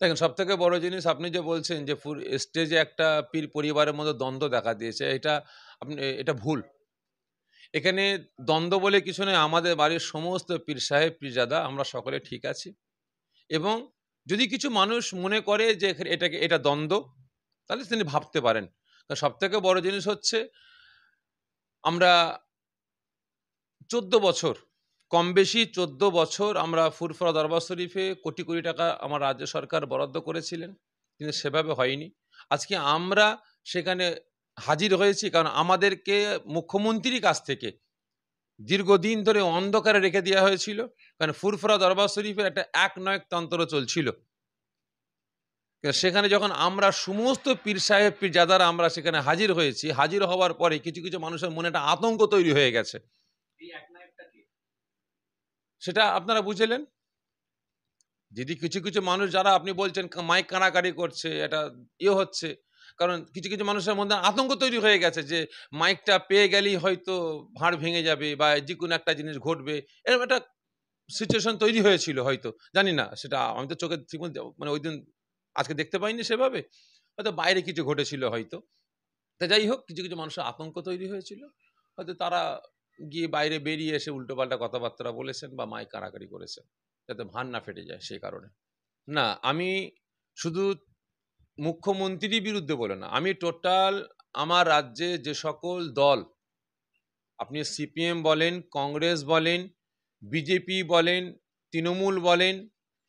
দেখেন, সবথেকে বড় জিনিস আপনি যে বলছেন যে স্টেজে একটা পীর পরিবারের মধ্যে দ্বন্দ্ব দেখা দিয়েছে, এটা ভুল। এখানে দ্বন্দ্ব বলে কিছু নেই। আমাদের বাড়ির সমস্ত পীর সাহেব, পীরজাদা আমরা সকলে ঠিক আছি। এবং যদি কিছু মানুষ মনে করে যে এটা দ্বন্দ্ব, তাহলে তিনি ভাবতে পারেন। সবথেকে বড় জিনিস হচ্ছে, আমরা 14 বছর, কম বেশি 14 বছর আমরা ফুরফুরা দরবার শরীফে কোটি কোটি টাকা আমার রাজ্য সরকার বরাদ্দ করেছিলেন, কিন্তু সেভাবে হয়নি। আজকে আমরা সেখানে হাজির হয়েছি কারণ আমাদেরকে মুখ্যমন্ত্রীর কাছ থেকে দীর্ঘদিন ধরে অন্ধকারে রেখে দেওয়া হয়েছিল। কারণ ফুরফুরা দরবার শরীফের একটা একনয়কতন্ত্র চলছিল। সেখানে যখন আমরা সমস্ত পীর সাহেব, পীরজাদারা আমরা সেখানে হাজির হয়েছি, হাজির হওয়ার পরে কিছু কিছু মানুষের মনে একটা আতঙ্ক তৈরি হয়ে গেছে। সেটা আপনারা বুঝলেন। যদি কিছু কিছু মানুষ, যারা আপনি বলছেন মাইক কানাকাড়ি করছে, এটা হচ্ছে, কারণ কিছু কিছু মানুষের মধ্যে আতঙ্ক তৈরি হয়ে গেছে যে মাইকটা পেয়ে গেলেই হয়তো ভাঁড় ভেঙে যাবে বা যে কোনো একটা জিনিস ঘটবে, এরকম একটা সিচুয়েশন তৈরি হয়েছিল হয়তো, জানি না, সেটা আমি তো চোখে ঠিক মানে ওই দিন আজকে দেখতে পাইনি সেভাবে, হয়তো বাইরে কিছু ঘটেছিল হয়তো। তা যাই হোক, কিছু কিছু মানুষের আতঙ্ক তৈরি হয়েছিল, হয়তো তারা গিয়ে বাইরে বেরিয়ে এসে উল্টোপাল্টা কথাবার্তা বলেছেন বা মাইক কাড়াকাড়ি করেছেন, যাতে ভান না ফেটে যায় সেই কারণে। না, আমি শুধু মুখ্যমন্ত্রীর বিরুদ্ধে বলে না, আমি টোটাল আমার রাজ্যে যে সকল দল, আপনি সিপিএম বলেন, কংগ্রেস বলেন, বিজেপি বলেন, তৃণমূল বলেন,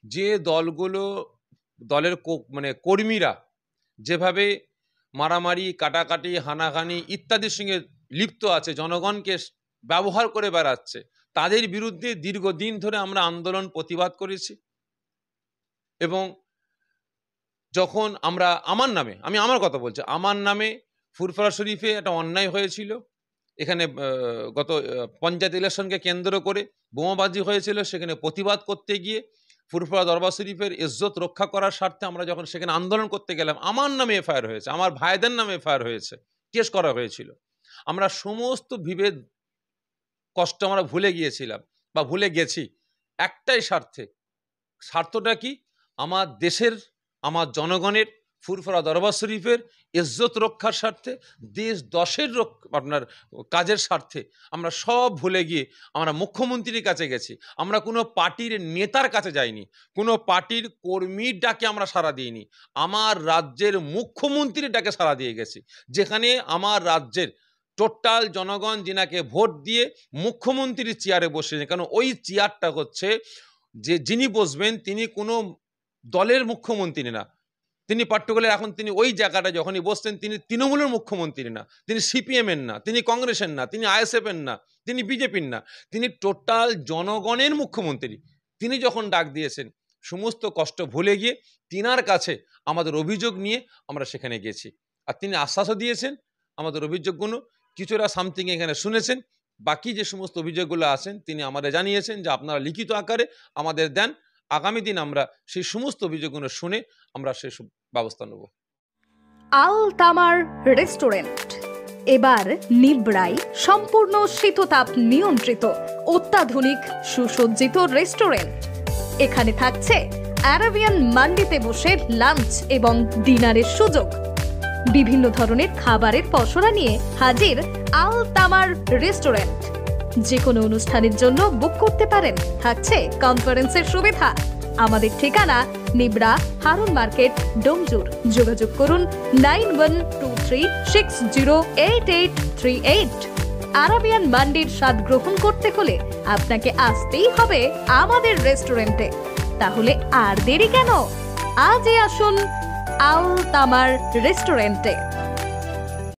যে দলগুলো, দলের মানে কর্মীরা যেভাবে মারামারি, কাটাকাটি, হানাহানি ইত্যাদির সঙ্গে লিপ্ত আছে, জনগণকে ব্যবহার করে বেড়াচ্ছে, তাদের বিরুদ্ধে দীর্ঘদিন ধরে আমরা আন্দোলন প্রতিবাদ করেছি। এবং যখন আমরা আমার কথা বলছি, আমার নামে ফুরফুরা শরীফে একটা অন্যায় হয়েছিল, এখানে গত পঞ্চায়েত ইলেকশনকে কেন্দ্র করে বোমাবাজি হয়েছিল, সেখানে প্রতিবাদ করতে গিয়ে ফুরফুরা দরবার শরীফের ইজ্জত রক্ষা করার স্বার্থে আমরা যখন সেখানে আন্দোলন করতে গেলাম, আমার নামে এফআইআর হয়েছে, আমার ভাইদের নামে এফআইআর হয়েছে, কেস করা হয়েছিল। আমরা সমস্ত বিভেদ কষ্ট আমরা ভুলে গিয়েছিলাম বা ভুলে গেছি একটাই স্বার্থটা কি? আমার দেশের, আমার জনগণের, ফুরফুরা দরবার শরীফের ইজ্জত রক্ষার স্বার্থে, দেশ দশের আপনার কাজের স্বার্থে আমরা সব ভুলে গিয়ে আমরা মুখ্যমন্ত্রীর কাছে গেছি। আমরা কোনো পার্টির নেতার কাছে যাইনি, কোনো পার্টির কর্মীর ডাকে আমরা সাড়া দিইনি, আমার রাজ্যের মুখ্যমন্ত্রীর ডাকে সাড়া দিয়ে গেছি, যেখানে আমার রাজ্যের টোটাল জনগণ যিনাকে ভোট দিয়ে মুখ্যমন্ত্রীর চেয়ারে বসেছেন। কারণ ওই চেয়ারটা হচ্ছে, যিনি বসবেন তিনি কোনো দলের মুখ্যমন্ত্রী না, তিনি পার্টিকুলার, এখন তিনি ওই জায়গাটা যখনই বসছেন, তিনি তৃণমূলের মুখ্যমন্ত্রী না, তিনি সিপিএমের না, তিনি কংগ্রেসের না, তিনি আইএসএফের না, তিনি বিজেপির না, তিনি টোটাল জনগণের মুখ্যমন্ত্রী। তিনি যখন ডাক দিয়েছেন, সমস্ত কষ্ট ভুলে গিয়ে তিনার কাছে আমাদের অভিযোগ নিয়ে আমরা সেখানে গেছি। আর তিনি আশ্বাসও দিয়েছেন আমাদের অভিযোগগুলো কিছুটা সামথিং এখানে শুনেছেন, বাকি যে সমস্ত অভিযোগগুলো আছেন তিনি আমাদের জানিয়েছেন যে আপনারা লিখিত আকারে আমাদের দেন, আগামী দিন আমরা সেই সমস্ত অভিযোগগুলো শুনে আমরা সেসব ব্যবস্থা নেব। আল তামার রেস্টুরেন্ট এবার নিবড়াই, সম্পূর্ণ শীততাপ নিয়ন্ত্রিত, অত্যাধুনিক সুসজ্জিত রেস্টুরেন্ট। এখানে থাকছে আরাবিয়ান মান্ডিতে বসে লাঞ্চ এবং ডিনারের সুযোগ। বিভিন্ন ধরনের খাবারের পসরা নিয়ে হাজির আল তামার রেস্টুরেন্ট। যে কোনো অনুষ্ঠানের জন্য বুক করতে পারেন, থাকছে কনফারেন্সের সুবিধা। আমাদের ঠিকানা নিবড়া, হারুন মার্কেট, ডোমজুর। যোগাযোগ করুন 9123608838। আরাবিয়ান মান্ডির স্বাদ গ্রহণ করতে হলে আপনাকে আসতেই হবে আমাদের রেস্টুরেন্টে। তাহলে আর দেরি কেন? আজই আসুন আল তামার রেস্টুরেন্টে।